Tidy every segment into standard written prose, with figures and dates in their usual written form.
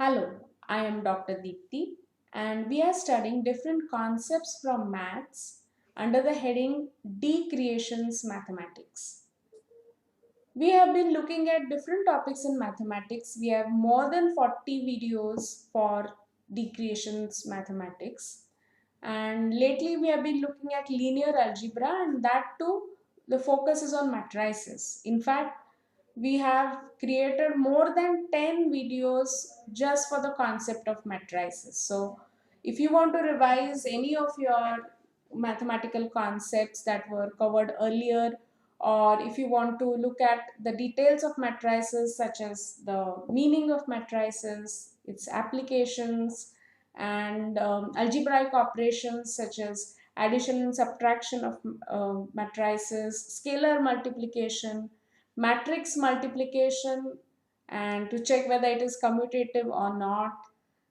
Hello, I am Dr. Deepti and we are studying different concepts from maths under the heading Decreations Mathematics. We have been looking at different topics in mathematics. We have more than 40 videos for Decreations Mathematics, and lately we have been looking at linear algebra, and that too the focus is on matrices. In fact, we have created more than 10 videos just for the concept of matrices. So if you want to revise any of your mathematical concepts that were covered earlier, or if you want to look at the details of matrices such as the meaning of matrices, its applications, and algebraic operations such as addition and subtraction of matrices, scalar multiplication, matrix multiplication, and to check whether it is commutative or not,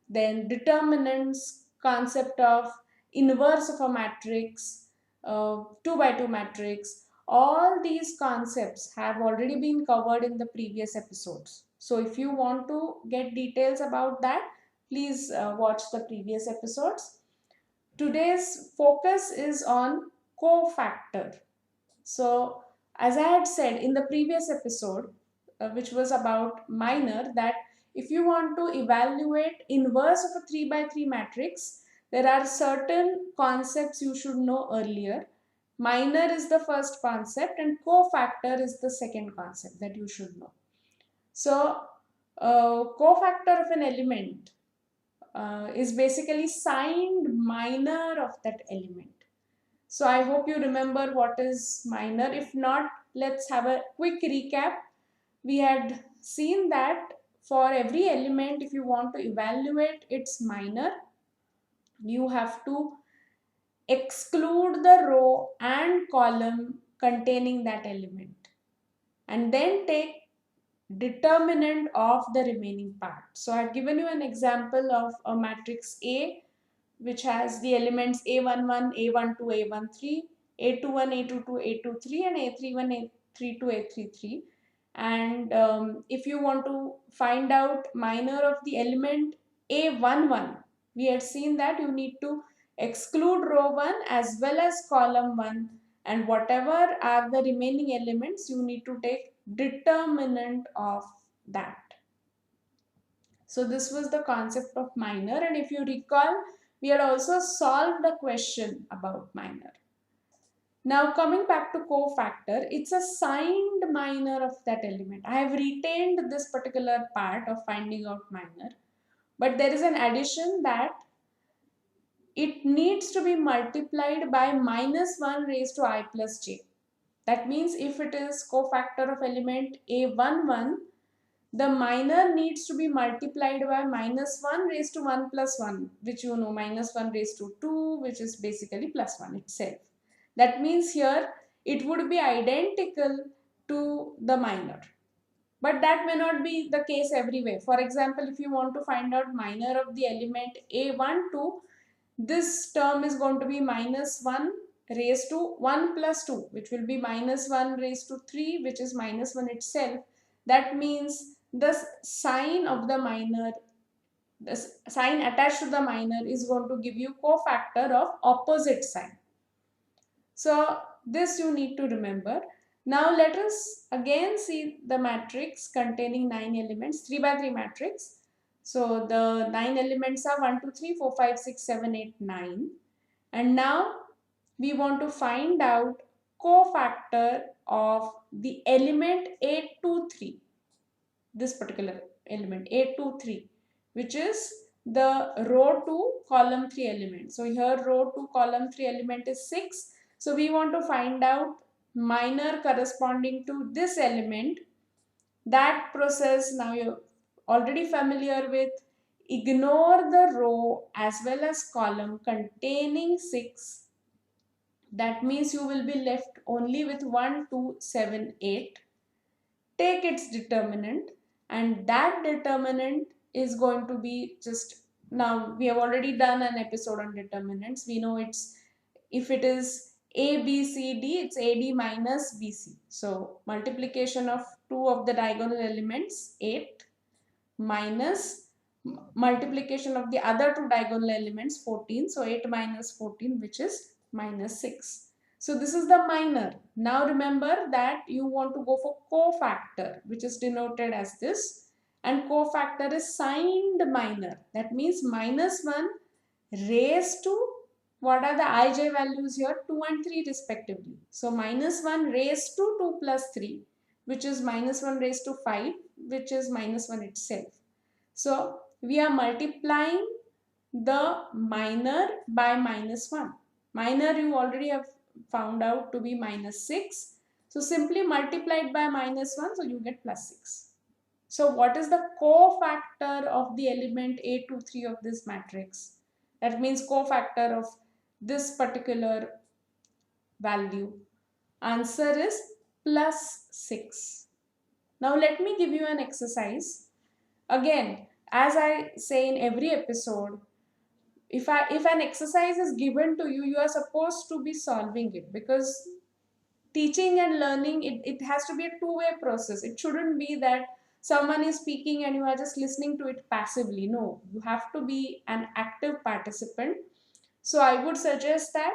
then determinants, concept of inverse of a matrix, 2 by 2 matrix. All these concepts have already been covered in the previous episodes. So if you want to get details about that, please watch the previous episodes. Today's focus is on cofactor. So as I had said in the previous episode, which was about minor, that if you want to evaluate inverse of a 3 by 3 matrix, there are certain concepts you should know earlier. Minor is the first concept and cofactor is the second concept that you should know. So cofactor of an element is basically signed minor of that element. So I hope you remember what is minor. If not, let's have a quick recap. We had seen that for every element, if you want to evaluate its minor, you have to exclude the row and column containing that element and then take determinant of the remaining part. So I've given you an example of a matrix A which has the elements A11, A12, A13, A21, A22, A23 and A31, A32, A33. And if you want to find out minor of the element A11, we had seen that you need to exclude row 1 as well as column 1, and whatever are the remaining elements you need to take determinant of that. So this was the concept of minor, and if you recall, we had also solved a question about minor. Now coming back to cofactor, it's a signed minor of that element. I have retained this particular part of finding out minor, but there is an addition that it needs to be multiplied by minus 1 raised to I plus j. That means if it is cofactor of element A11, the minor needs to be multiplied by minus 1 raised to 1 plus 1, which you know, minus 1 raised to 2, which is basically plus 1 itself. That means here it would be identical to the minor. But that may not be the case everywhere. For example, if you want to find out minor of the element A12, this term is going to be minus 1 raised to 1 plus 2, which will be minus 1 raised to 3, which is minus 1 itself. That means the sign of the minor, the sign attached to the minor is going to give you cofactor of opposite sign. So this you need to remember. Now let us again see the matrix containing 9 elements, 3 by 3 matrix. So the 9 elements are 1, 2, 3, 4, 5, 6, 7, 8, 9. And now we want to find out cofactor of the element 823, this particular element 823, which is the row 2 column 3 element. So here row 2 column 3 element is 6. So we want to find out minor corresponding to this element. That process now you're already familiar with. Ignore the row as well as column containing 6. That means you will be left only with 1, 2, 7, 8. Take its determinant, and that determinant is going to be just, now we have already done an episode on determinants. We know it's, if it is A, B, C, D, it's AD minus BC. So multiplication of two of the diagonal elements, 8, minus multiplication of the other two diagonal elements 14. So 8 minus 14, which is minus 6. So this is the minor. Now remember that you want to go for cofactor, which is denoted as this, and cofactor is signed minor. That means minus 1 raised to, what are the ij values here? 2 and 3 respectively. So minus 1 raised to 2 plus 3, which is minus 1 raised to 5, which is minus 1 itself. So we are multiplying the minor by minus 1. Minor you already have found out to be minus 6. So simply multiply it by minus 1, so you get plus 6. So what is the cofactor of the element A23 of this matrix? That means cofactor of this particular value. Answer is plus 6. Now let me give you an exercise. Again, as I say in every episode, if an exercise is given to you, you are supposed to be solving it, because teaching and learning, it has to be a two-way process. It shouldn't be that someone is speaking and you are just listening to it passively. No, you have to be an active participant. So I would suggest that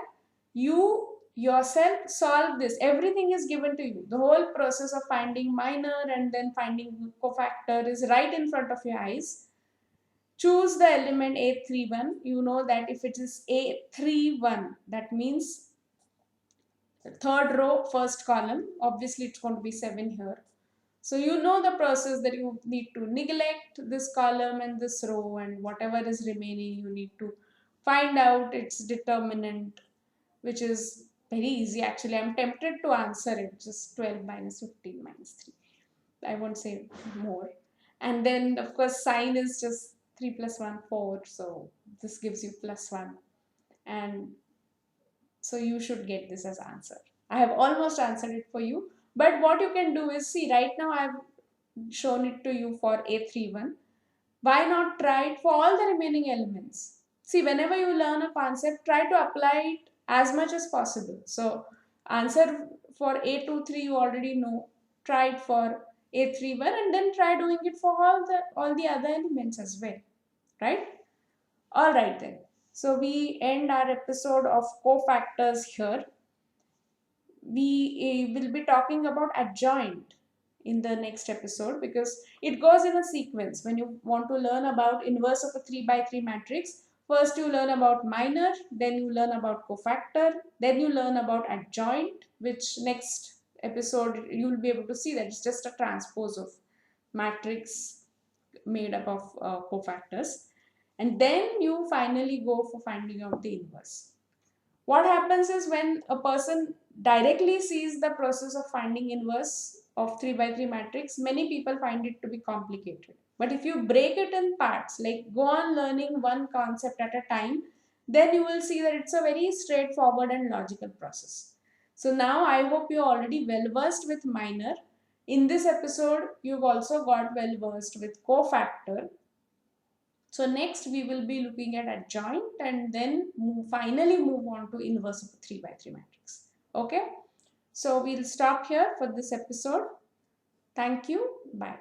you yourself solve this. Everything is given to you. The whole process of finding minor and then finding cofactor is right in front of your eyes. Choose the element A31. You know that if it is A31, that means third row, first column. Obviously, it's going to be 7 here. So you know the process that you need to neglect this column and this row, and whatever is remaining, you need to find out its determinant, which is very easy. Actually, I'm tempted to answer it. Just 12 minus 15 minus 3. I won't say more. And then, of course, sign is just 3 plus 1, 4. So this gives you plus 1. And so you should get this as answer. I have almost answered it for you. But what you can do is, see, right now I've shown it to you for A31. Why not try it for all the remaining elements? See, whenever you learn a concept, try to apply it as much as possible. So answer for A23 you already know. Try it for A31 and then try doing it for all the other elements as well. Right? Alright then. So we end our episode of cofactors here. We will be talking about adjoint in the next episode, because it goes in a sequence. When you want to learn about inverse of a 3 by 3 matrix, first you learn about minor, then you learn about cofactor, then you learn about adjoint, which next episode you will be able to see that it's just a transpose of matrix made up of cofactors, and then you finally go for finding out the inverse. What happens is, when a person directly sees the process of finding inverse of 3 by 3 matrix, many people find it to be complicated. But if you break it in parts, like go on learning one concept at a time, then you will see that it's a very straightforward and logical process. So now I hope you're already well versed with minor. In this episode, you've also got well versed with cofactor. So next we will be looking at adjoint, and then finally move on to inverse of a 3 by 3 matrix. Okay. So we'll stop here for this episode. Thank you. Bye.